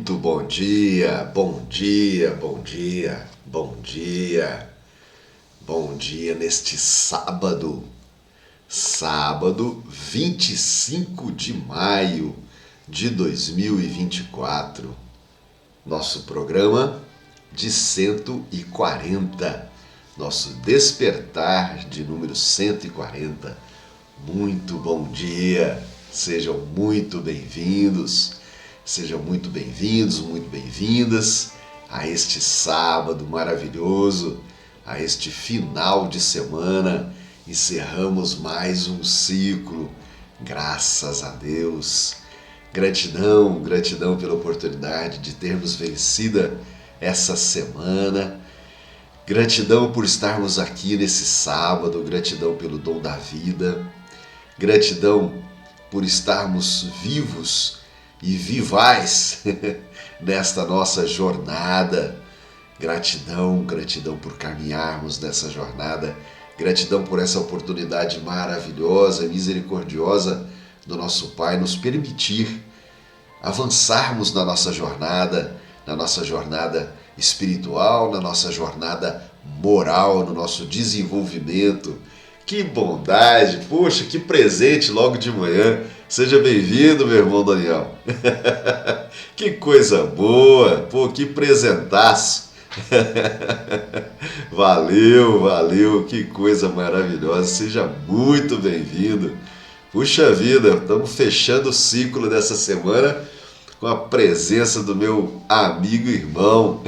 Muito bom dia, bom dia, bom dia, bom dia, bom dia neste sábado 25 de maio de 2024, nosso programa de 140, nosso despertar de número 140. Muito bom dia, sejam muito bem-vindos. Sejam muito bem-vindos, muito bem-vindas a este sábado maravilhoso, a este final de semana. Encerramos mais um ciclo, graças a Deus. Gratidão, gratidão pela oportunidade de termos vencida essa semana. Gratidão por estarmos aqui nesse sábado, gratidão pelo dom da vida. Gratidão por estarmos vivos e vivais nesta nossa jornada. Gratidão, gratidão por caminharmos nessa jornada. Gratidão por essa oportunidade maravilhosa, misericordiosa do nosso Pai nos permitir avançarmos na nossa jornada espiritual, na nossa jornada moral, no nosso desenvolvimento. Que bondade, poxa, que presente logo de manhã. Seja bem-vindo, meu irmão Daniel. Que coisa boa, pô, que presentaço. Valeu, que coisa maravilhosa. Seja muito bem-vindo. Puxa vida, estamos fechando o ciclo dessa semana com a presença do meu amigo e irmão.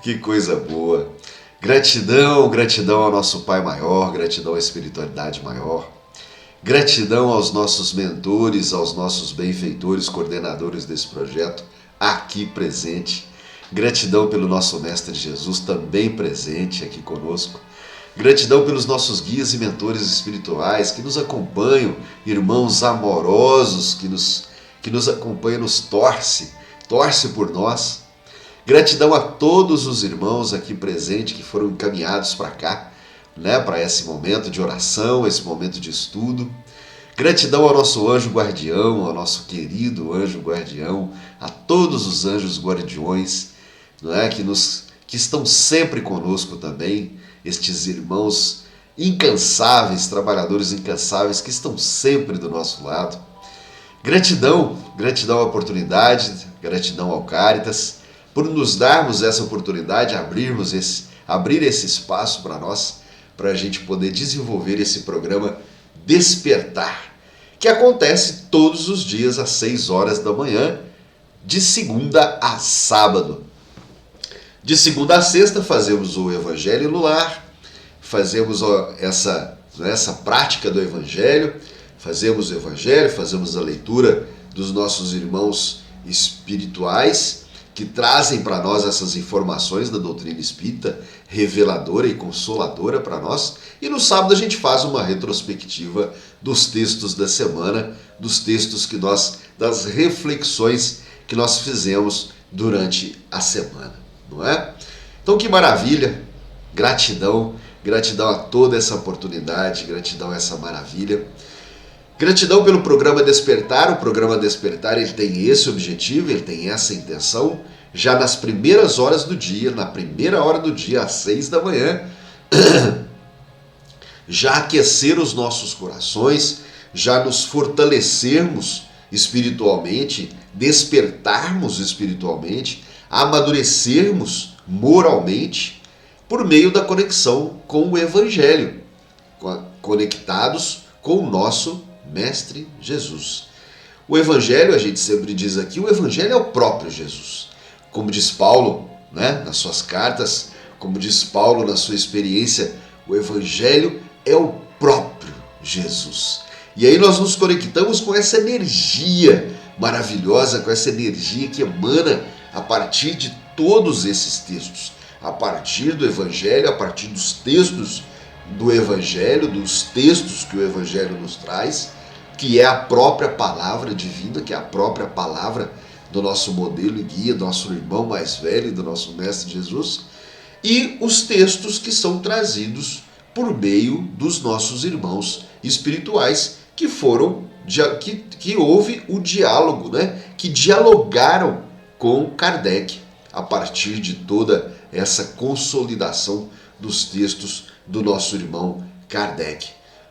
Que coisa boa. Gratidão, gratidão ao nosso Pai maior, gratidão à espiritualidade maior. Gratidão aos nossos mentores, aos nossos benfeitores, coordenadores desse projeto, aqui presente. Gratidão pelo nosso Mestre Jesus, também presente aqui conosco. Gratidão pelos nossos guias e mentores espirituais que nos acompanham, irmãos amorosos que nos acompanham, nos torce por nós. Gratidão a todos os irmãos aqui presentes que foram encaminhados para cá, para esse momento de oração, esse momento de estudo. Gratidão ao nosso anjo guardião, ao nosso querido anjo guardião, a todos os anjos guardiões, que estão sempre conosco também, estes irmãos incansáveis, trabalhadores incansáveis que estão sempre do nosso lado. Gratidão à oportunidade, gratidão ao Caritas, por nos darmos essa oportunidade, abrir esse espaço para nós, para a gente poder desenvolver esse programa Despertar, que acontece todos os dias às 6 horas da manhã, de segunda a sábado. De segunda a sexta fazemos o Evangelho no Lar, fazemos essa prática do Evangelho, fazemos o Evangelho, fazemos a leitura dos nossos irmãos espirituais, que trazem para nós essas informações da doutrina espírita, reveladora e consoladora para nós. E no sábado a gente faz uma retrospectiva dos textos da semana, dos textos das reflexões que nós fizemos durante a semana, não é? Então que maravilha, gratidão a toda essa oportunidade, gratidão a essa maravilha. Gratidão pelo programa Despertar. O programa Despertar ele tem esse objetivo, ele tem essa intenção, já nas primeiras horas do dia, na primeira hora do dia, às 6 da manhã, já aquecer os nossos corações, já nos fortalecermos espiritualmente, despertarmos espiritualmente, amadurecermos moralmente, por meio da conexão com o Evangelho, conectados com o nosso Mestre Jesus. O Evangelho, a gente sempre diz aqui, o Evangelho é o próprio Jesus. Como diz Paulo, nas suas cartas, como diz Paulo na sua experiência, o Evangelho é o próprio Jesus. E aí nós nos conectamos com essa energia maravilhosa, com essa energia que emana a partir de todos esses textos, a partir do Evangelho, a partir dos textos do Evangelho, dos textos que o Evangelho nos traz, que é a própria palavra divina, que é a própria palavra do nosso modelo e guia, do nosso irmão mais velho, do nosso Mestre Jesus, e os textos que são trazidos por meio dos nossos irmãos espirituais, que foram que houve o diálogo, né? Que dialogaram com Kardec a partir de toda essa consolidação dos textos do nosso irmão Kardec,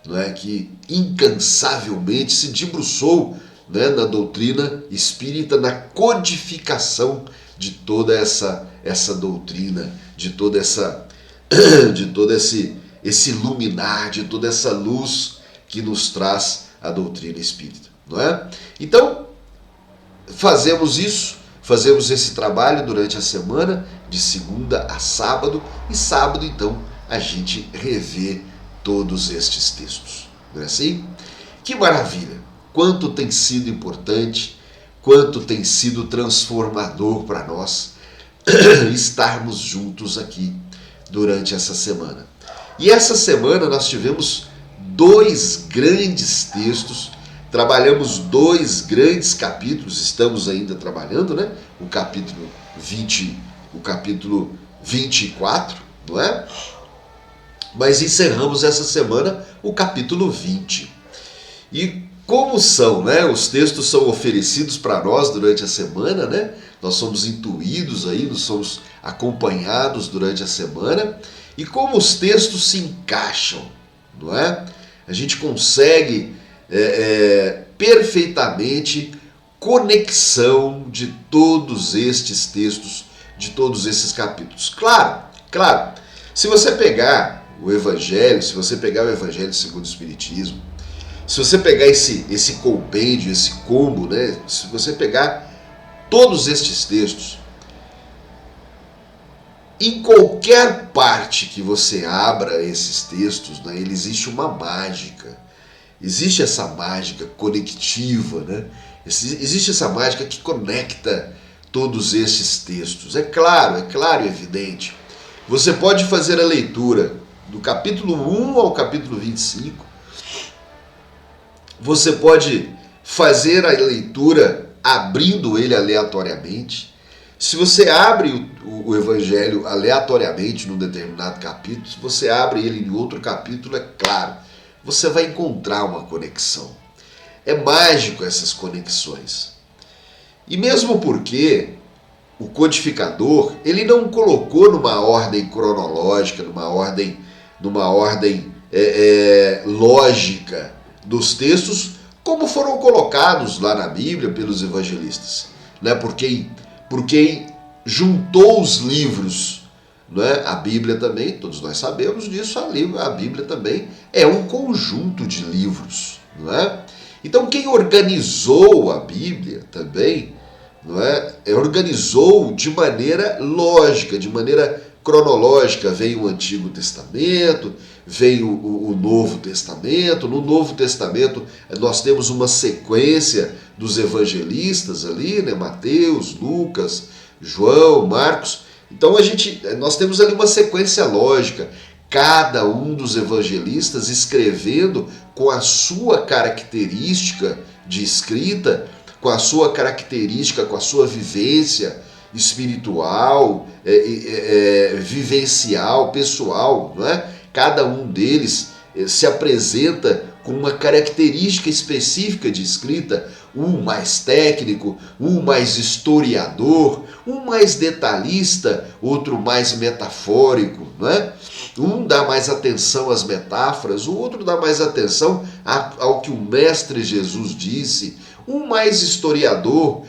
não é? Que incansavelmente se debruçou, né, na doutrina espírita, na codificação de toda essa doutrina, de todo esse luminar, de toda essa luz que nos traz a doutrina espírita, não é? Então, fazemos esse trabalho durante a semana, de segunda a sábado, e sábado, então, a gente revê todos estes textos, não é assim? Que maravilha! Quanto tem sido importante, quanto tem sido transformador para nós estarmos juntos aqui durante essa semana. E essa semana nós tivemos 2 grandes textos, trabalhamos 2 grandes capítulos, estamos ainda trabalhando, né? O capítulo 20, o capítulo 24, não é? Mas encerramos essa semana o capítulo 20. E como são, né? Os textos são oferecidos para nós durante a semana, né? Nós somos intuídos aí, nós somos acompanhados durante a semana. E como os textos se encaixam, não é? A gente consegue perfeitamente conexão de todos estes textos, de todos esses capítulos. Claro, se você pegar o Evangelho, se você pegar o Evangelho segundo o Espiritismo, se você pegar esse compêndio, esse combo, né? Se você pegar todos estes textos, em qualquer parte que você abra esses textos, né, ele existe uma mágica. Existe essa mágica conectiva, né? Existe essa mágica que conecta todos esses textos. É claro e evidente. Você pode fazer a leitura do capítulo 1 ao capítulo 25. Você pode fazer a leitura abrindo ele aleatoriamente. Se você abre o Evangelho aleatoriamente num determinado capítulo, se você abre ele em outro capítulo, é claro, você vai encontrar uma conexão. É mágico essas conexões. E mesmo porque o codificador, ele não colocou numa ordem cronológica, numa ordem lógica dos textos, como foram colocados lá na Bíblia pelos evangelistas, né? Por quem juntou os livros, né? A Bíblia também, todos nós sabemos disso, a Bíblia também é um conjunto de livros, não é? Então quem organizou a Bíblia também, não é? Organizou de maneira lógica, de maneira cronológica. Veio o Antigo Testamento, veio o Novo Testamento. No Novo Testamento nós temos uma sequência dos evangelistas ali, né? Mateus, Lucas, João, Marcos. Então nós temos ali uma sequência lógica, cada um dos evangelistas escrevendo com a sua característica de escrita, com a sua característica, com a sua vivência espiritual, vivencial, pessoal, não é? Cada um deles se apresenta com uma característica específica de escrita, um mais técnico, um mais historiador, um mais detalhista, outro mais metafórico, não é? Um dá mais atenção às metáforas, o outro dá mais atenção ao que o Mestre Jesus disse, um mais historiador,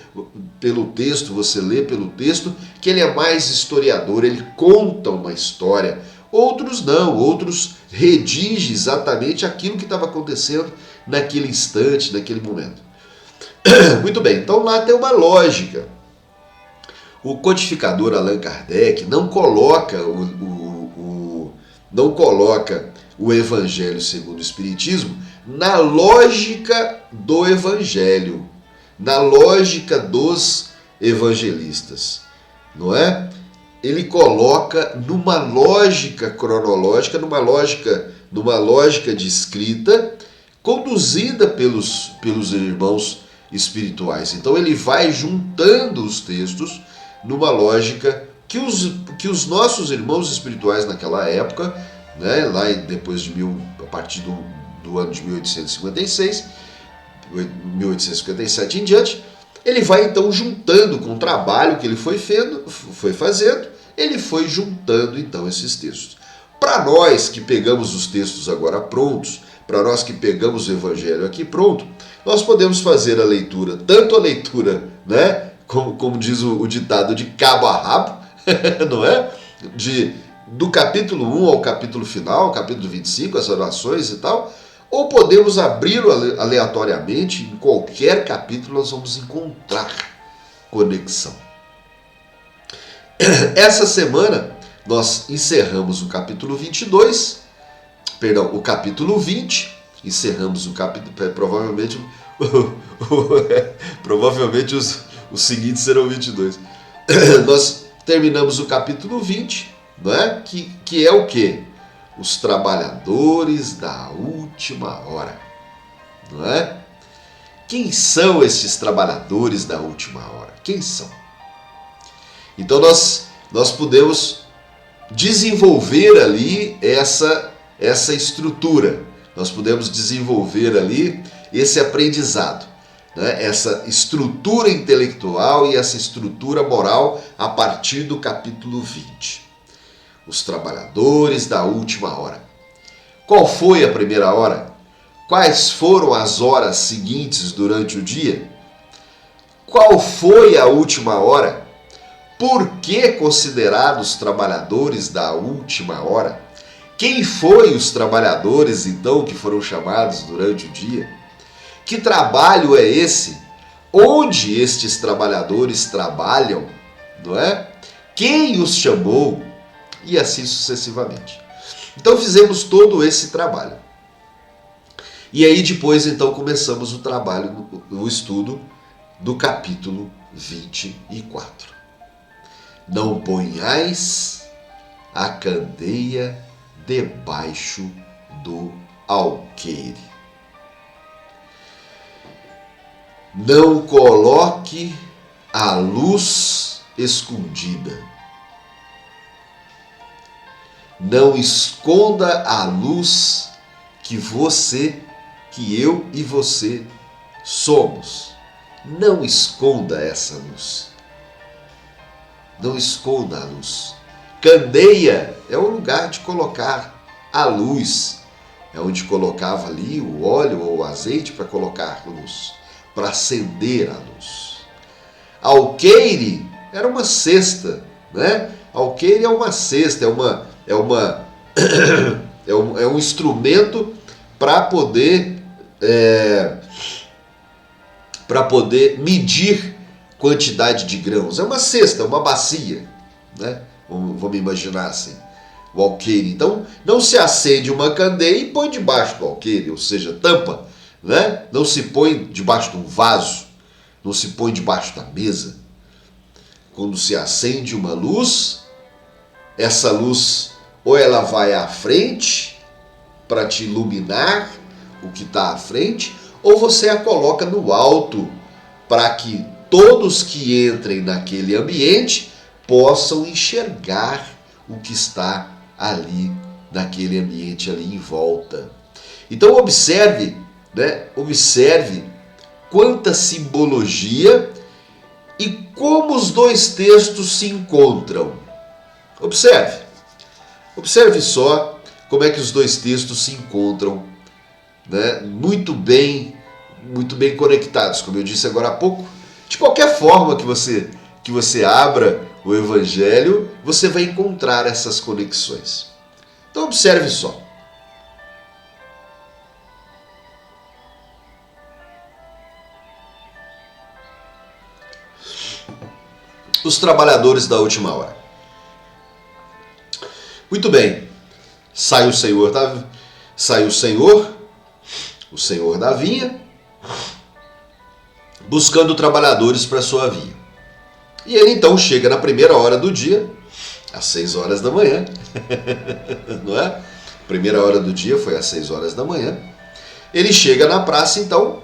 pelo texto, você lê pelo texto, que ele é mais historiador, ele conta uma história. Outros não, outros redigem exatamente aquilo que estava acontecendo naquele instante, naquele momento. Muito bem, então lá tem uma lógica. O codificador Allan Kardec não coloca o Evangelho segundo o Espiritismo na lógica do Evangelho, na lógica dos evangelistas, não é? Ele coloca numa lógica cronológica, numa lógica de escrita, conduzida pelos irmãos espirituais. Então ele vai juntando os textos numa lógica que os nossos irmãos espirituais naquela época, né, lá depois a partir do ano de 1856, 1857 em diante, ele vai então juntando com o trabalho que ele foi fazendo, ele foi juntando então esses textos. Para nós que pegamos os textos agora prontos, para nós que pegamos o Evangelho aqui pronto, nós podemos fazer a leitura, tanto a leitura, né, como diz o ditado, de cabo a rabo, não é? Do capítulo 1 ao capítulo final, capítulo 25, as orações e tal, ou podemos abri-lo aleatoriamente, em qualquer capítulo nós vamos encontrar conexão. Essa semana nós encerramos o capítulo 22, perdão, o capítulo 20, encerramos o capítulo, provavelmente os seguintes serão 22. Nós terminamos o capítulo 20, não é? Que é o quê? Os trabalhadores da última hora, não é? Quem são esses trabalhadores da última hora? Quem são? Então nós podemos desenvolver ali essa estrutura, nós podemos desenvolver ali esse aprendizado, né? Essa estrutura intelectual e essa estrutura moral a partir do capítulo 20. Os trabalhadores da última hora. Qual foi a primeira hora? Quais foram as horas seguintes durante o dia? Qual foi a última hora? Por que considerados trabalhadores da última hora? Quem foi os trabalhadores, então, que foram chamados durante o dia? Que trabalho é esse? Onde estes trabalhadores trabalham? Não é? Quem os chamou? E assim sucessivamente. Então fizemos todo esse trabalho. E aí depois então começamos o trabalho, o estudo do capítulo 24. Não ponhais a candeia debaixo do alqueire. Não coloque a luz escondida. Não esconda a luz que eu e você somos. Não esconda essa luz. Não esconda a luz. Candeia é o lugar de colocar a luz. É onde colocava ali o óleo ou o azeite para colocar a luz, para acender a luz. Alqueire era uma cesta, né? Alqueire é uma cesta, é um instrumento para poder medir quantidade de grãos. É uma cesta, uma bacia, né? Vamos imaginar assim, o alqueire. Então, não se acende uma candeia e põe debaixo do alqueire, ou seja, tampa, né? Não se põe debaixo de um vaso, não se põe debaixo da mesa. Quando se acende uma luz, essa luz ou ela vai à frente para te iluminar o que está à frente, ou você a coloca no alto para que todos que entrem naquele ambiente possam enxergar o que está ali, naquele ambiente ali em volta. Então observe, né? Observe quanta simbologia e como os dois textos se encontram. Observe só como é que os dois textos se encontram, né? Muito bem conectados, como eu disse agora há pouco. De qualquer forma que você abra o Evangelho, você vai encontrar essas conexões. Então observe só. Os trabalhadores da última hora. Muito bem. Sai o Senhor o Senhor da vinha, buscando trabalhadores para a sua vinha. E ele então chega na primeira hora do dia, às 6 horas da manhã, não é? Primeira hora do dia foi às 6 horas da manhã. Ele chega na praça então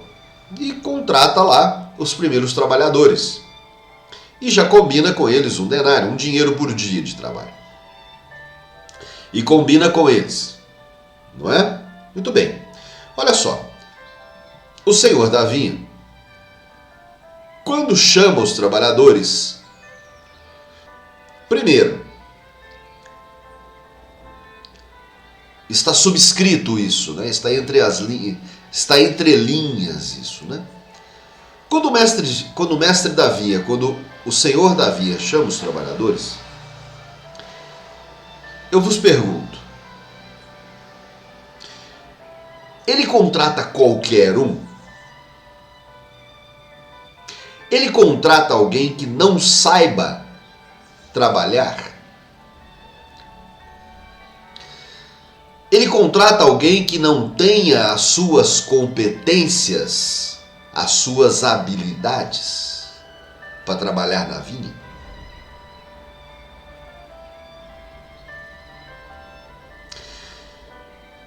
e contrata lá os primeiros trabalhadores. E já combina com eles um denário, um dinheiro por dia de trabalho. E combina com eles, não é? Muito bem. Olha só, O senhor da vinha, quando chama os trabalhadores, primeiro, está subscrito isso, né? Está entre linhas isso, né? Quando o mestre da vinha, quando o senhor da vinha chama os trabalhadores, eu vos pergunto, ele contrata qualquer um? Ele contrata alguém que não saiba trabalhar? Ele contrata alguém que não tenha as suas competências, as suas habilidades para trabalhar na vinha?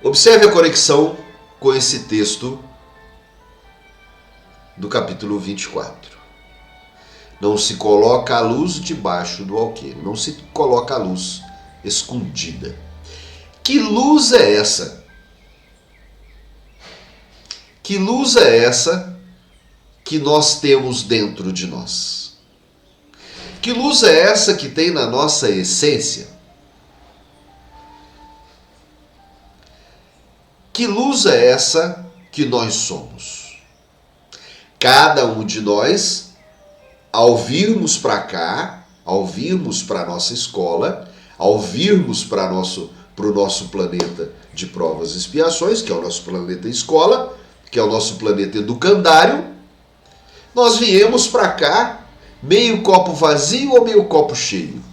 Observe a conexão com esse texto do capítulo 24. Não se coloca a luz debaixo do alqueire, não se coloca a luz escondida. Que luz é essa? Que luz é essa que nós temos dentro de nós? Que luz é essa que tem na nossa essência? Que luz é essa que nós somos? Cada um de nós, ao virmos para cá, ao virmos para a nossa escola, ao virmos para o nosso planeta de provas e expiações, que é o nosso planeta escola, que é o nosso planeta educandário, nós viemos para cá meio copo vazio ou meio copo cheio?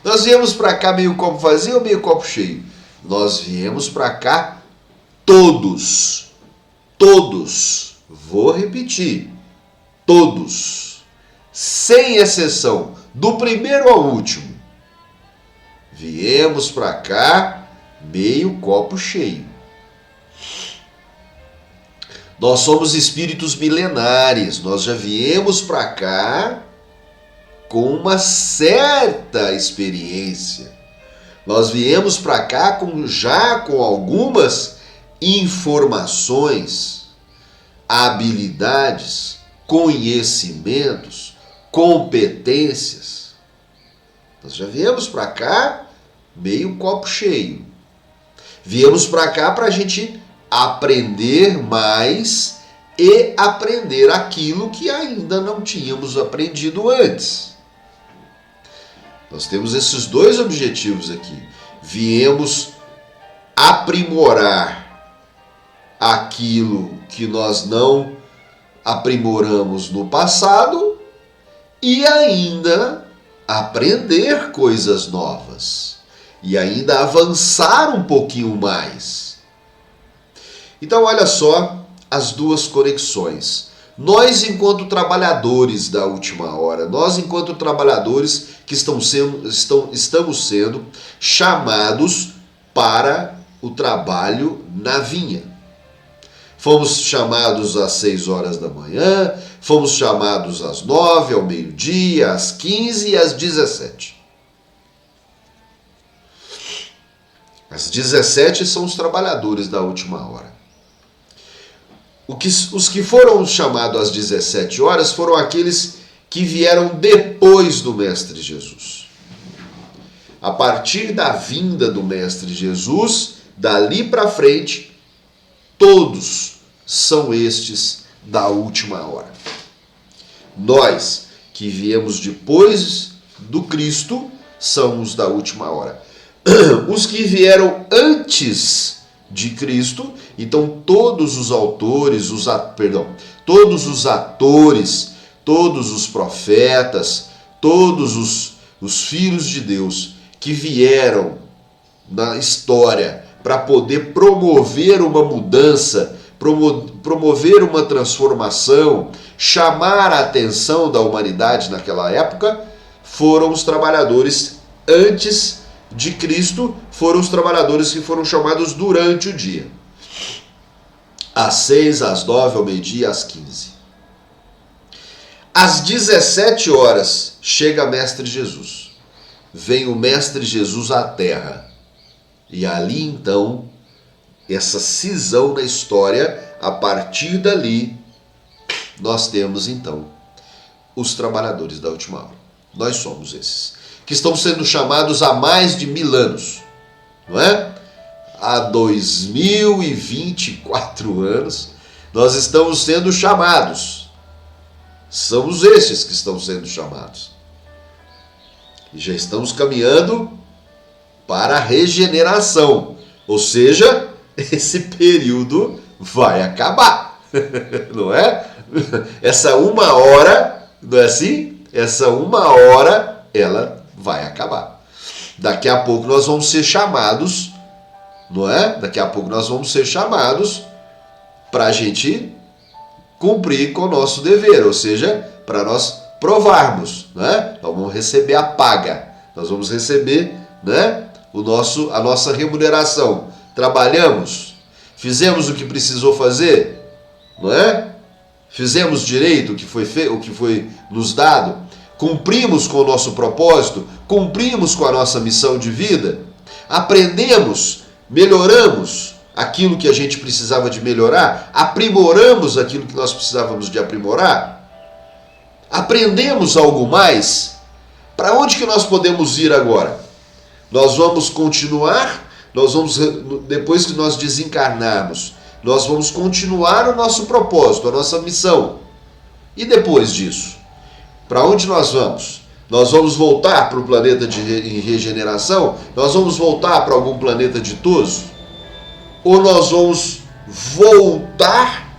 Nós viemos para cá meio copo vazio ou meio copo cheio? Nós viemos para cá todos, vou repetir, todos, sem exceção, do primeiro ao último, viemos para cá meio copo cheio. Nós somos espíritos milenares, nós já viemos para cá com uma certa experiência. Nós viemos para cá já com algumas informações, habilidades, conhecimentos, competências. Nós já viemos para cá meio copo cheio. Viemos para cá para a gente aprender mais e aprender aquilo que ainda não tínhamos aprendido antes. Nós temos esses dois objetivos aqui. Viemos aprimorar aquilo que nós não aprimoramos no passado e ainda aprender coisas novas e ainda avançar um pouquinho mais. Então, olha só as duas conexões. Nós, enquanto trabalhadores da última hora, nós, enquanto trabalhadores que estamos sendo chamados para o trabalho na vinha. Fomos chamados às 6 horas da manhã, fomos chamados às 9, ao meio-dia, às 15 e às 17. Às 17 são os trabalhadores da última hora. Os que foram chamados às 17 horas foram aqueles que vieram depois do Mestre Jesus. A partir da vinda do Mestre Jesus, dali para frente, todos são estes da última hora. Nós que viemos depois do Cristo somos da última hora. Os que vieram antes de Cristo, então todos os autores, todos os atores, todos os profetas, todos os filhos de Deus que vieram na história para poder promover uma mudança, promover uma transformação, chamar a atenção da humanidade naquela época, foram os trabalhadores antes de Cristo, foram os trabalhadores que foram chamados durante o dia. Às 6, às 9, ao meio-dia, às 15. Às 17 horas chega Mestre Jesus. Vem o Mestre Jesus à Terra. E ali então essa cisão na história, a partir dali, nós temos então os trabalhadores da última hora. Nós somos esses, que estão sendo chamados há mais de 1000 anos, não é? Há 2024 anos, nós estamos sendo chamados. Somos esses que estão sendo chamados. E já estamos caminhando para a regeneração. Ou seja, esse período vai acabar. Não é? Essa 1 hora, não é assim? Essa 1 hora, ela vai acabar. Daqui a pouco nós vamos ser chamados, não é? Daqui a pouco nós vamos ser chamados para a gente cumprir com o nosso dever, ou seja, para nós provarmos, né? Nós vamos receber a paga, nós vamos receber, né, a nossa remuneração. Trabalhamos, fizemos o que precisou fazer, não é? Fizemos direito o que foi nos dado, cumprimos com o nosso propósito, cumprimos com a nossa missão de vida, aprendemos, melhoramos aquilo que a gente precisava de melhorar, aprimoramos aquilo que nós precisávamos de aprimorar, aprendemos algo mais. Para onde que nós podemos ir agora? Nós vamos continuar, depois que nós desencarnarmos, nós vamos continuar o nosso propósito, a nossa missão. E depois disso, para onde nós vamos? Nós vamos voltar para o planeta em regeneração? Nós vamos voltar para algum planeta ditoso? Ou nós vamos voltar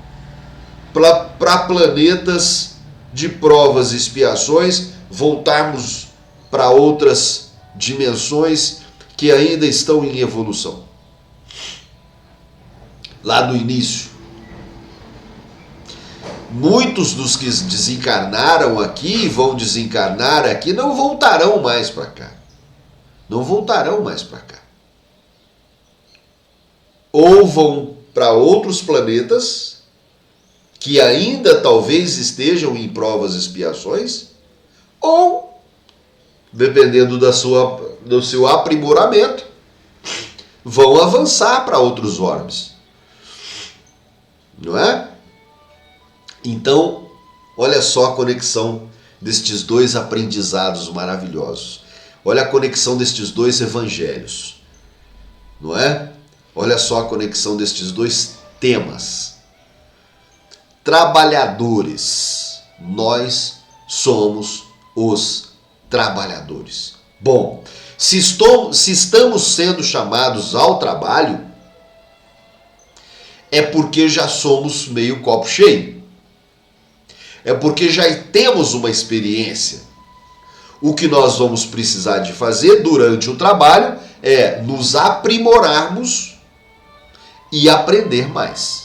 para planetas de provas e expiações, voltarmos para outras dimensões que ainda estão em evolução? Lá no início, muitos dos que desencarnaram aqui, vão desencarnar aqui, não voltarão mais para cá. Não voltarão mais para cá. Ou vão para outros planetas que ainda talvez estejam em provas e expiações, ou, dependendo do seu aprimoramento, vão avançar para outros orbes. Não é? Então, olha só a conexão destes dois aprendizados maravilhosos. Olha a conexão destes dois evangelhos. Não é? Olha só a conexão destes dois temas. Trabalhadores. Nós somos os trabalhadores. Bom, se estamos sendo chamados ao trabalho, é porque já somos meio copo cheio. É porque já temos uma experiência. O que nós vamos precisar de fazer durante o trabalho é nos aprimorarmos e aprender mais.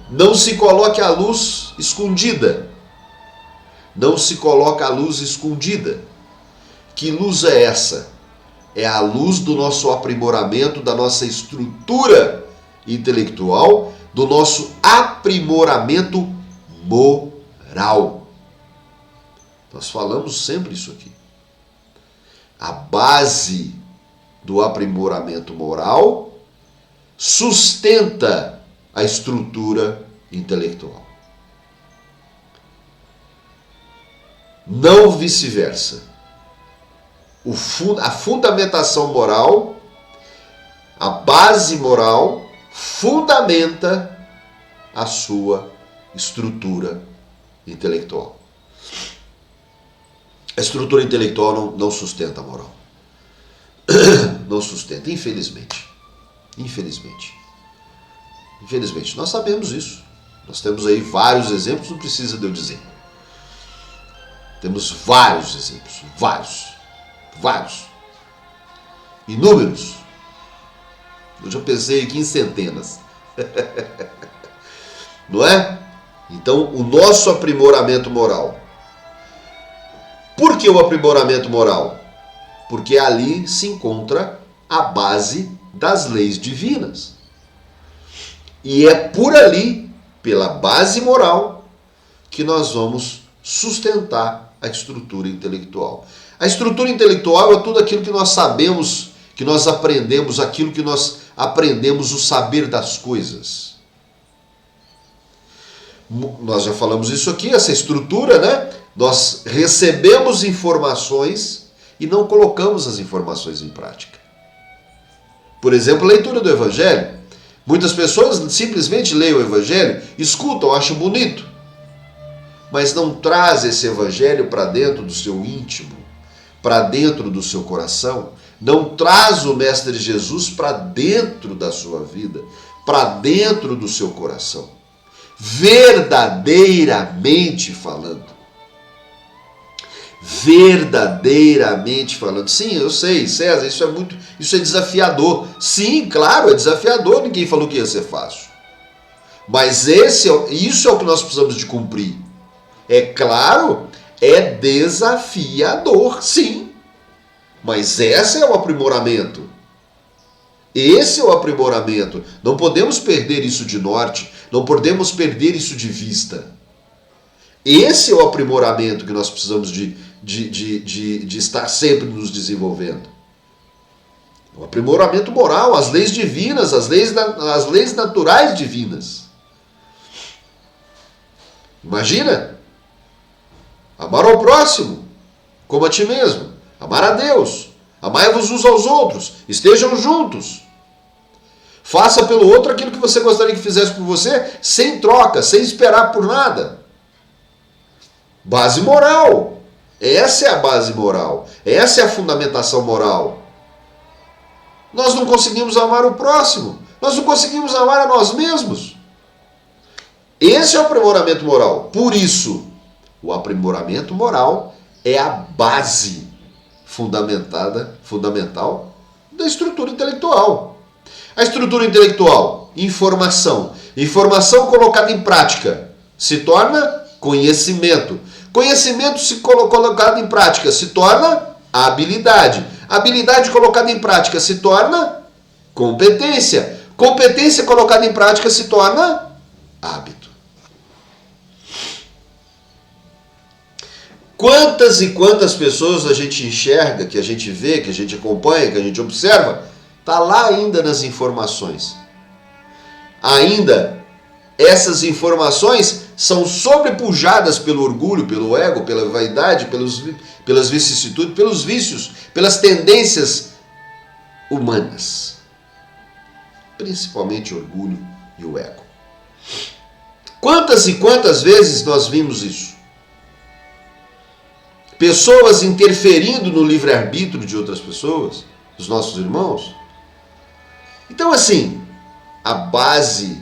Não se coloque a luz escondida. Não se coloca a luz escondida. Que luz é essa? É a luz do nosso aprimoramento, da nossa estrutura intelectual, do nosso aprimoramento moral. Nós falamos sempre isso aqui. A base do aprimoramento moral sustenta a estrutura intelectual. Não vice-versa. A fundamentação moral, a base moral, fundamenta a sua estrutura intelectual. A estrutura intelectual não sustenta a moral. Não sustenta, infelizmente. Infelizmente. Infelizmente. Nós sabemos isso. Nós temos aí vários exemplos, não precisa de eu dizer. Temos vários exemplos. Vários. Inúmeros. Eu já pensei aqui em centenas. Não é? Então, o nosso aprimoramento moral. Por que o aprimoramento moral? Porque ali se encontra a base das leis divinas. E é por ali, pela base moral, que nós vamos sustentar a estrutura intelectual. A estrutura intelectual é tudo aquilo que nós sabemos que nós aprendemos aquilo que nós aprendemos, o saber das coisas. Nós já falamos isso aqui, essa estrutura, né? Nós recebemos informações e não colocamos as informações em prática. Por exemplo, a leitura do Evangelho. Muitas pessoas simplesmente leem o Evangelho, escutam, acham bonito, mas não traz esse Evangelho para dentro do seu íntimo, para dentro do seu coração, não traz o Mestre Jesus para dentro da sua vida, para dentro do seu coração, verdadeiramente falando. Verdadeiramente falando. Sim, eu sei, César, isso é desafiador. Sim, claro, é desafiador, ninguém falou que ia ser fácil. Mas isso é o que nós precisamos de cumprir. É claro, é desafiador, sim. Mas esse é o aprimoramento. Esse é o aprimoramento. Não podemos perder isso de norte, não podemos perder isso de vista. Esse é o aprimoramento que nós precisamos de estar sempre nos desenvolvendo. O aprimoramento moral, as leis divinas, as leis naturais divinas. Imagina, amar ao próximo como a ti mesmo, amar a Deus, amai-vos uns aos outros, estejam juntos. Faça pelo outro aquilo que você gostaria que fizesse por você, sem troca, sem esperar por nada. Base moral. Essa é a base moral. Essa é a fundamentação moral. Nós não conseguimos amar o próximo. Nós não conseguimos amar a nós mesmos. Esse é o aprimoramento moral. Por isso, o aprimoramento moral é a base fundamental da estrutura intelectual. A estrutura intelectual, informação. Informação colocada em prática se torna conhecimento. Conhecimento se colocado em prática se torna habilidade. Habilidade colocada em prática se torna competência. Competência colocada em prática se torna hábito. Quantas e quantas pessoas a gente enxerga, que a gente vê, que a gente acompanha, que a gente observa, está lá ainda nas informações. Ainda essas informações são sobrepujadas pelo orgulho, pelo ego, pela vaidade, pelas vicissitudes, pelos vícios, pelas tendências humanas. Principalmente o orgulho e o ego. Quantas e quantas vezes nós vimos isso? Pessoas interferindo no livre-arbítrio de outras pessoas, dos nossos irmãos. Então, assim, a base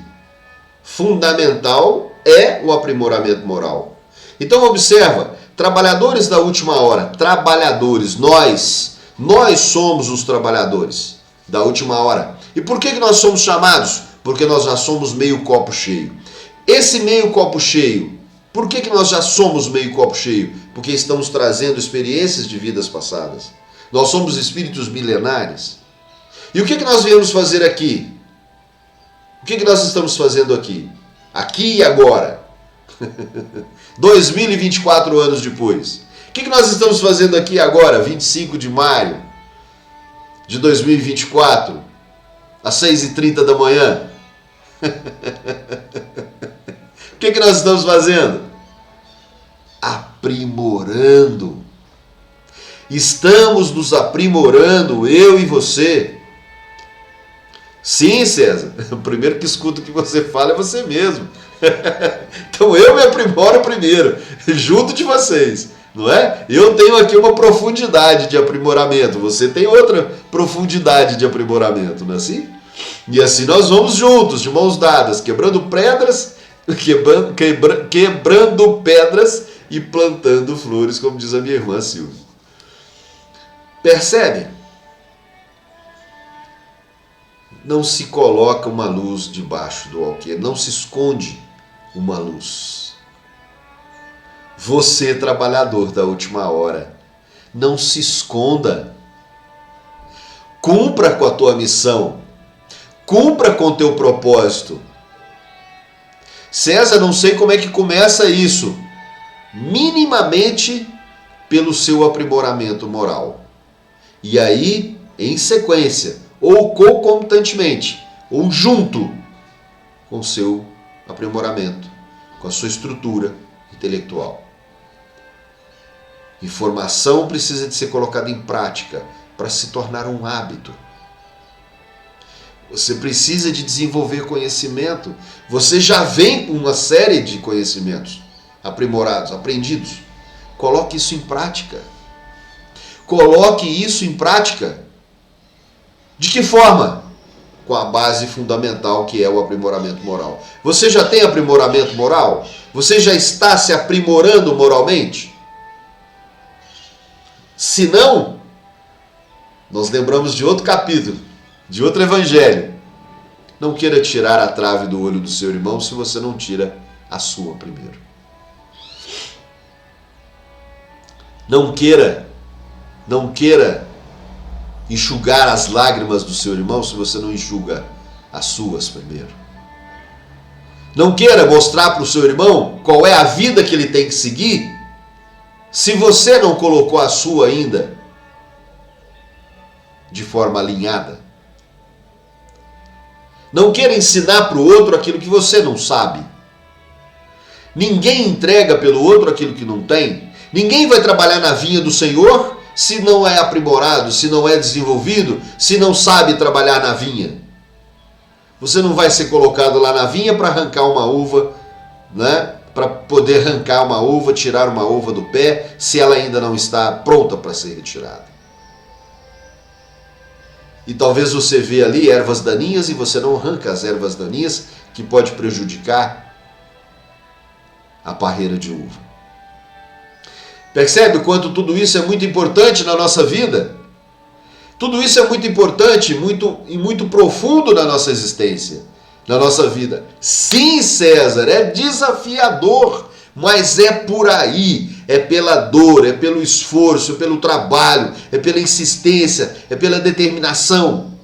fundamental é o aprimoramento moral. Então observa, trabalhadores da última hora, trabalhadores, nós somos os trabalhadores da última hora. E por que nós somos chamados? Porque nós já somos meio copo cheio. Esse meio copo cheio, por que nós já somos meio copo cheio? Porque estamos trazendo experiências de vidas passadas. Nós somos espíritos milenares. E o que nós viemos fazer aqui? O que nós estamos fazendo aqui? Aqui e agora. 2024 anos depois. O que nós estamos fazendo aqui agora, 25 de maio de 2024, às 6h30 da manhã? O que nós estamos fazendo? Aprimorando. Estamos nos aprimorando, eu e você. Sim, César, o primeiro que escuta o que você fala é você mesmo. Então eu me aprimoro primeiro, junto de vocês, não é? Eu tenho aqui uma profundidade de aprimoramento, você tem outra profundidade de aprimoramento, não é assim? E assim nós vamos juntos, de mãos dadas, quebrando pedras e plantando flores, como diz a minha irmã Silvia. Percebe? Não se coloca uma luz debaixo do alqueire, não se esconde uma luz. Você, trabalhador da última hora, não se esconda. Cumpra com a tua missão, cumpra com o teu propósito. César, não sei como é que começa isso. Minimamente pelo seu aprimoramento moral. E aí em sequência, ou concomitantemente, ou junto com o seu aprimoramento, com a sua estrutura intelectual. Informação precisa de ser colocada em prática para se tornar um hábito. Você precisa de desenvolver conhecimento. Você já vem com uma série de conhecimentos aprimorados, aprendidos. Coloque isso em prática. Coloque isso em prática. De que forma? Com a base fundamental que é o aprimoramento moral. Você já tem aprimoramento moral? Você já está se aprimorando moralmente? Se não, nós lembramos de outro capítulo, de outro evangelho. Não queira tirar a trave do olho do seu irmão se você não tira a sua primeiro. Não queira enxugar as lágrimas do seu irmão se você não enxuga as suas primeiro. Não queira mostrar para o seu irmão qual é a vida que ele tem que seguir se você não colocou a sua ainda de forma alinhada. Não queira ensinar para o outro aquilo que você não sabe. Ninguém entrega pelo outro aquilo que não tem. Ninguém vai trabalhar na vinha do Senhor se não é aprimorado, se não é desenvolvido, se não sabe trabalhar na vinha. Você não vai ser colocado lá na vinha para arrancar uma uva, né? Para poder arrancar uma uva, tirar uma uva do pé, se ela ainda não está pronta para ser retirada. E talvez você vê ali ervas daninhas e você não arranca as ervas daninhas que pode prejudicar a parreira de uva. Percebe o quanto tudo isso é muito importante na nossa vida? Tudo isso é muito importante e muito profundo na nossa existência, na nossa vida. Sim, César, é desafiador, mas é por aí. É pela dor, é pelo esforço, é pelo trabalho, é pela insistência, é pela determinação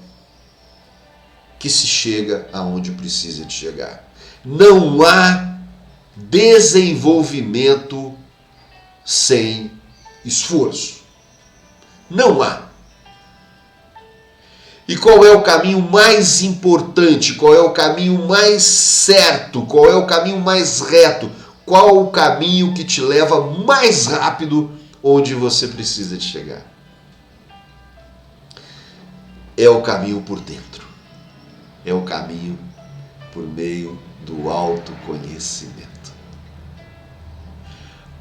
que se chega aonde precisa de chegar. Não há desenvolvimento sem esforço. Não há. E qual é o caminho mais importante? Qual é o caminho mais certo? Qual é o caminho mais reto? Qual o caminho que te leva mais rápido onde você precisa de chegar? É o caminho por dentro. É o caminho por meio do autoconhecimento.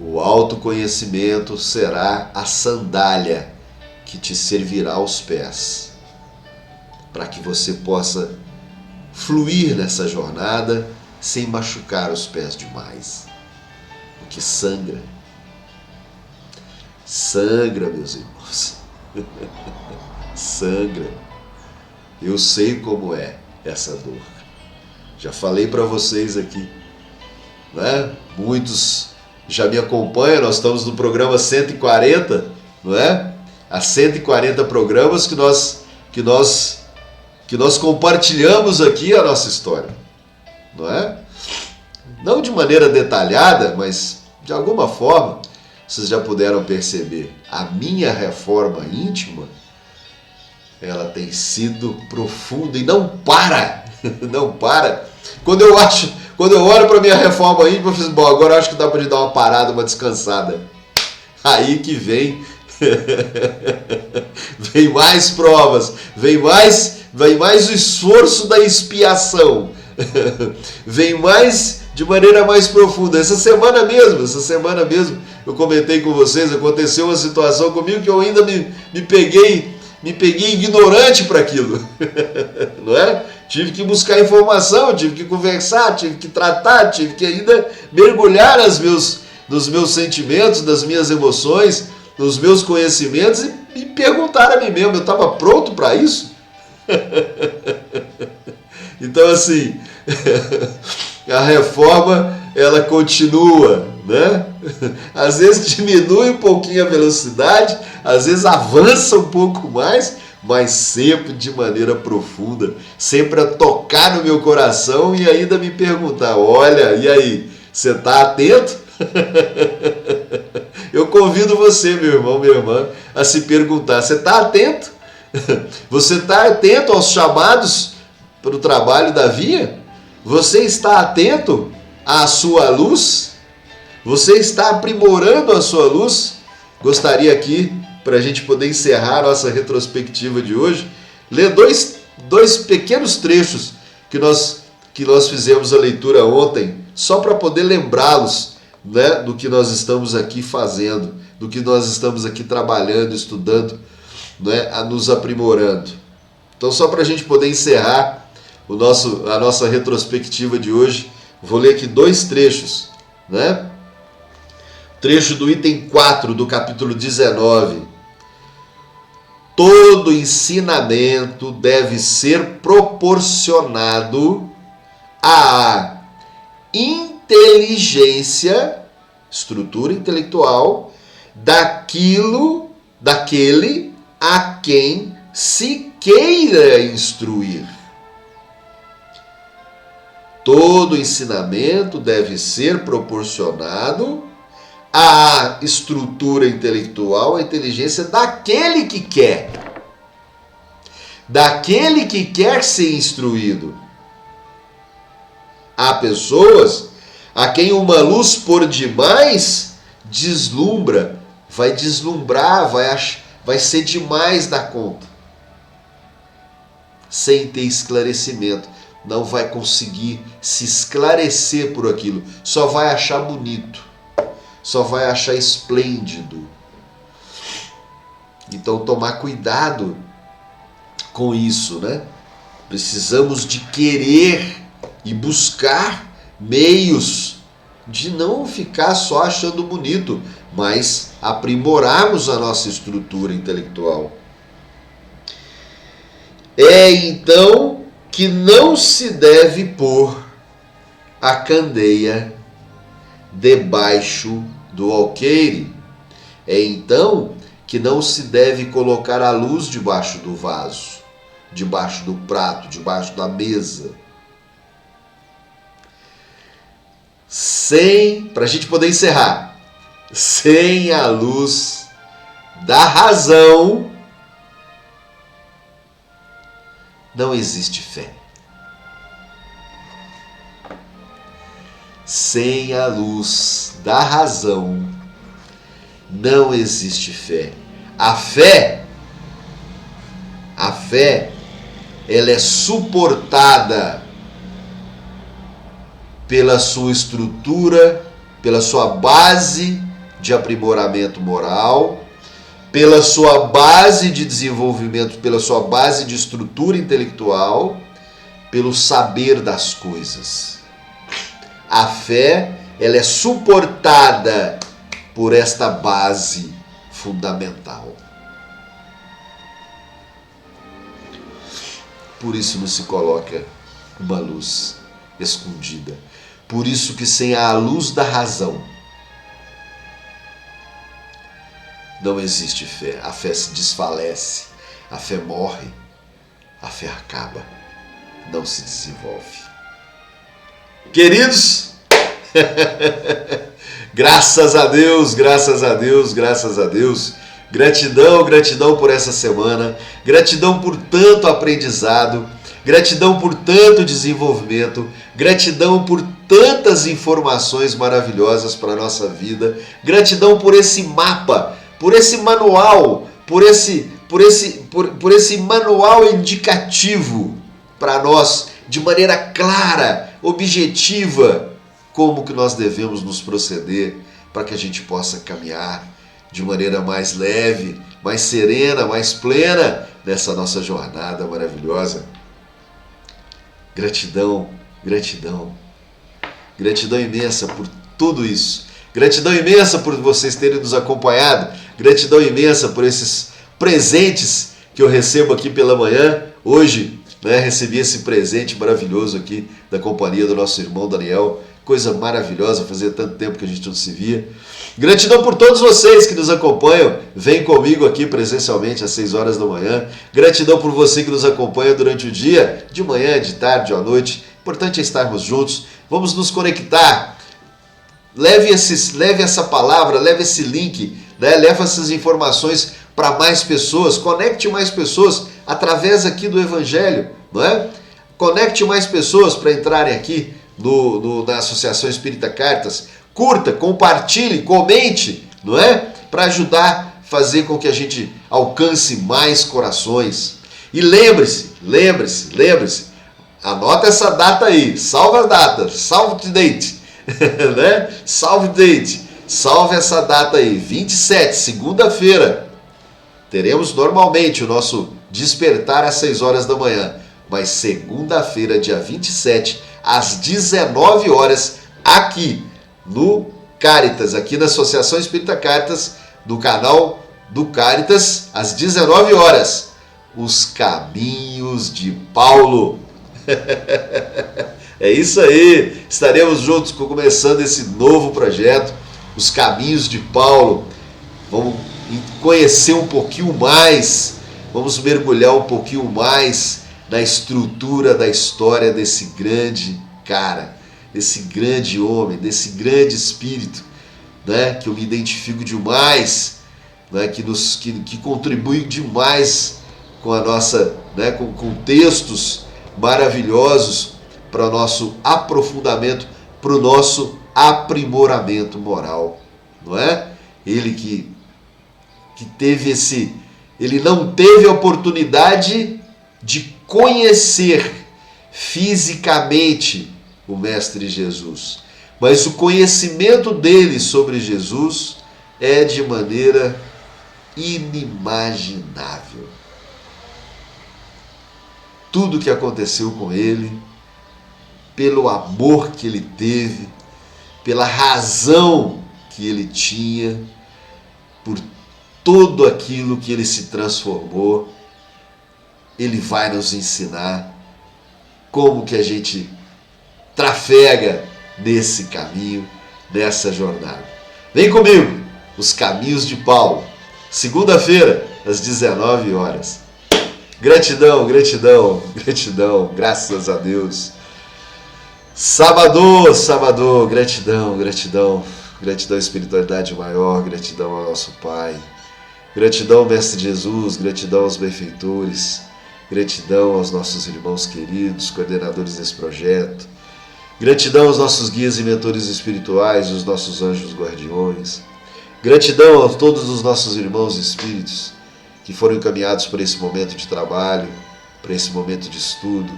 O autoconhecimento será a sandália que te servirá aos pés, para que você possa fluir nessa jornada sem machucar os pés demais. Porque sangra. Sangra, meus irmãos. Sangra. Eu sei como é essa dor. Já falei para vocês aqui, né? Muitos já me acompanham, nós estamos no programa 140, não é? Há 140 programas que nós compartilhamos aqui a nossa história, não é? Não de maneira detalhada, mas de alguma forma vocês já puderam perceber. A minha reforma íntima, ela tem sido profunda e não para, não para. Quando eu olho para a minha reforma íntima, eu falo, bom, agora eu acho que dá para dar uma parada, uma descansada. Aí que vem mais provas, vem mais o esforço da expiação, vem mais de maneira mais profunda. Essa semana mesmo, eu comentei com vocês, aconteceu uma situação comigo que eu ainda me peguei ignorante para aquilo, não é? Tive que buscar informação, tive que conversar, tive que tratar, tive que ainda mergulhar nos meus sentimentos, nas minhas emoções, nos meus conhecimentos e perguntar a mim mesmo, eu estava pronto para isso? Então, assim, a reforma, ela continua, né? Às vezes diminui um pouquinho a velocidade, às vezes avança um pouco mais, mas sempre de maneira profunda, sempre a tocar no meu coração e ainda me perguntar, olha, e aí, você está atento? Eu convido você, meu irmão, minha irmã, a se perguntar, você está atento? Você está atento aos chamados para o trabalho da via? Você está atento à sua luz? Você está aprimorando a sua luz? Gostaria aqui, para a gente poder encerrar a nossa retrospectiva de hoje, ler dois pequenos trechos que nós fizemos a leitura ontem, só para poder lembrá-los, né, do que nós estamos aqui fazendo, do que nós estamos aqui trabalhando, estudando, né, nos aprimorando. Então, só para a gente poder encerrar a nossa retrospectiva de hoje, vou ler aqui dois trechos, né? Trecho do item 4 do capítulo 19. Todo ensinamento deve ser proporcionado à inteligência, estrutura intelectual, daquele a quem se queira instruir. Todo ensinamento deve ser proporcionado à estrutura intelectual, à inteligência daquele que quer ser instruído. Há pessoas a quem uma luz por demais deslumbra, vai deslumbrar, vai ser demais da conta, sem ter esclarecimento. Não vai conseguir se esclarecer por aquilo, só vai achar bonito, só vai achar esplêndido. Então, tomar cuidado com isso, né? Precisamos de querer e buscar meios de não ficar só achando bonito, mas aprimorarmos a nossa estrutura intelectual. É então que não se deve pôr a candeia debaixo do alqueire. É então que não se deve colocar a luz debaixo do vaso, debaixo do prato, debaixo da mesa. Para a gente poder encerrar, sem a luz da razão, não existe fé. Sem a luz da razão, não existe fé. A fé, ela é suportada pela sua estrutura, pela sua base de aprimoramento moral, pela sua base de desenvolvimento, pela sua base de estrutura intelectual, pelo saber das coisas. A fé, ela é suportada por esta base fundamental. Por isso não se coloca uma luz escondida. Por isso que sem a luz da razão não existe fé. A fé se desfalece, a fé morre, a fé acaba, não se desenvolve. Queridos, graças a Deus, graças a Deus, graças a Deus. Gratidão, gratidão por essa semana, gratidão por tanto aprendizado, gratidão por tanto desenvolvimento, gratidão por tantas informações maravilhosas para a nossa vida, gratidão por esse mapa, por esse manual, por esse manual indicativo para nós, de maneira clara, objetiva, como que nós devemos nos proceder para que a gente possa caminhar de maneira mais leve, mais serena, mais plena nessa nossa jornada maravilhosa. Gratidão, gratidão. Gratidão imensa por tudo isso. Gratidão imensa por vocês terem nos acompanhado. Gratidão imensa por esses presentes que eu recebo aqui pela manhã. Hoje, né, recebi esse presente maravilhoso aqui da companhia do nosso irmão Daniel. Coisa maravilhosa, fazia tanto tempo que a gente não se via. Gratidão por todos vocês que nos acompanham. Vem comigo aqui presencialmente às 6 horas da manhã. Gratidão por você que nos acompanha durante o dia, de manhã, de tarde, à noite. Importante é estarmos juntos. Vamos nos conectar. Leve essa palavra, leve esse link, né? Leve essas informações para mais pessoas, conecte mais pessoas através aqui do Evangelho, não é? Conecte mais pessoas para entrarem aqui na Associação Espírita Cartas. Curta, compartilhe, comente, não é? Para ajudar a fazer com que a gente alcance mais corações. E lembre-se, anota essa data aí, salva a data, salve date, né? Salve essa data aí, 27, segunda-feira. Teremos normalmente o nosso despertar às 6 horas da manhã, mas segunda-feira, dia 27, às 19 horas, aqui no Caritas, aqui na Associação Espírita Cartas, no canal do Caritas, às 19 horas, os Caminhos de Paulo. É isso aí, estaremos juntos começando esse novo projeto, os Caminhos de Paulo. Vamos conhecer um pouquinho mais, vamos mergulhar um pouquinho mais na estrutura da história desse grande cara, desse grande homem, desse grande espírito, né, que eu me identifico demais, né, que contribui demais com a nossa, né, com textos maravilhosos para o nosso aprofundamento, para o nosso aprimoramento moral, não é? Ele que teve ele não teve a oportunidade de conhecer fisicamente o Mestre Jesus, mas o conhecimento dele sobre Jesus é de maneira inimaginável. Tudo que aconteceu com ele, pelo amor que ele teve, pela razão que ele tinha, por tudo aquilo que ele se transformou, ele vai nos ensinar como que a gente trafega nesse caminho, nessa jornada. Vem comigo, os Caminhos de Paulo, segunda-feira, às 19 horas. Gratidão, graças a Deus. Sábado, gratidão, espiritualidade maior, gratidão ao nosso Pai, gratidão ao Mestre Jesus, gratidão aos benfeitores, gratidão aos nossos irmãos queridos, coordenadores desse projeto, gratidão aos nossos guias e mentores espirituais, os nossos anjos guardiões, gratidão a todos os nossos irmãos espíritos que foram encaminhados para esse momento de trabalho, para esse momento de estudo,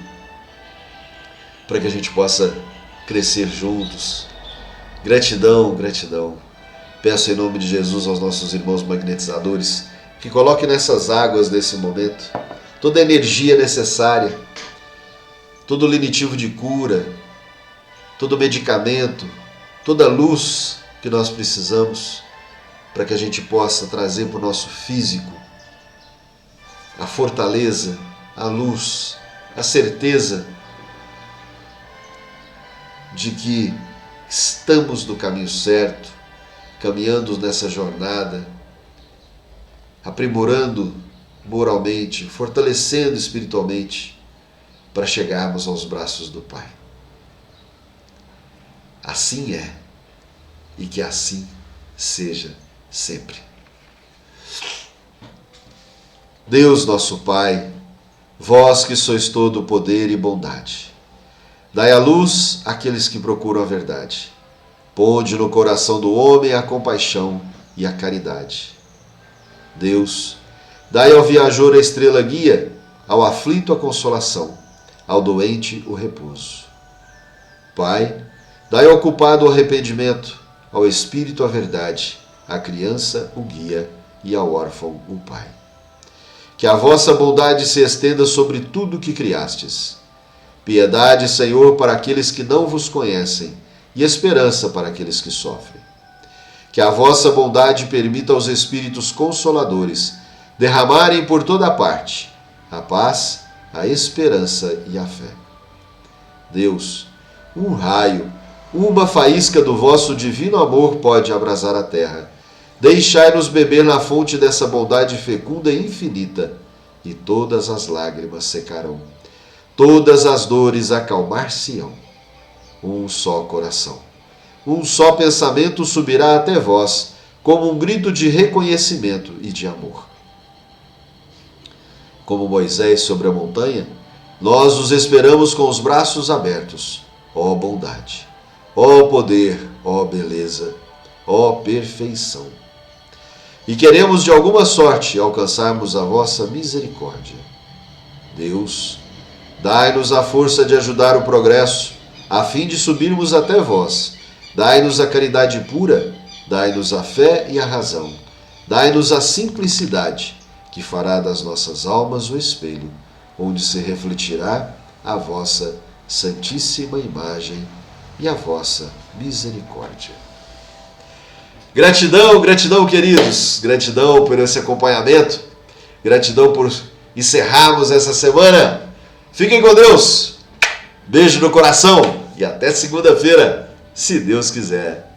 para que a gente possa crescer juntos. Gratidão. Peço em nome de Jesus aos nossos irmãos magnetizadores que coloquem nessas águas desse momento toda a energia necessária, todo o lenitivo de cura, todo o medicamento, toda a luz que nós precisamos para que a gente possa trazer para o nosso físico a fortaleza, a luz, a certeza de que estamos no caminho certo, caminhando nessa jornada, aprimorando moralmente, fortalecendo espiritualmente, para chegarmos aos braços do Pai. Assim é, e que assim seja sempre. Deus nosso Pai, vós que sois todo poder e bondade, dai a luz àqueles que procuram a verdade. Ponde no coração do homem a compaixão e a caridade. Deus, dai ao viajor a estrela guia, ao aflito a consolação, ao doente o repouso. Pai, dai ao culpado o arrependimento, ao espírito a verdade, à criança o guia e ao órfão o pai. Que a vossa bondade se estenda sobre tudo o que criastes. Piedade, Senhor, para aqueles que não vos conhecem, e esperança para aqueles que sofrem. Que a vossa bondade permita aos Espíritos Consoladores derramarem por toda parte a paz, a esperança e a fé. Deus, um raio, uma faísca do vosso divino amor pode abrasar a terra. Deixai-nos beber na fonte dessa bondade fecunda e infinita, e todas as lágrimas secarão. Todas as dores acalmar-se-ão. Um só coração, um só pensamento subirá até vós, como um grito de reconhecimento e de amor. como Moisés sobre a montanha, nós os esperamos com os braços abertos, ó bondade, ó poder, ó beleza, ó perfeição. E queremos de alguma sorte alcançarmos a vossa misericórdia. Deus, dai-nos a força de ajudar o progresso, a fim de subirmos até vós. Dai-nos a caridade pura, dai-nos a fé e a razão. Dai-nos a simplicidade, que fará das nossas almas o espelho, onde se refletirá a vossa santíssima imagem e a vossa misericórdia. Gratidão, gratidão, queridos. Gratidão por esse acompanhamento. Gratidão por encerrarmos essa semana. Fiquem com Deus. Beijo no coração e até segunda-feira, se Deus quiser.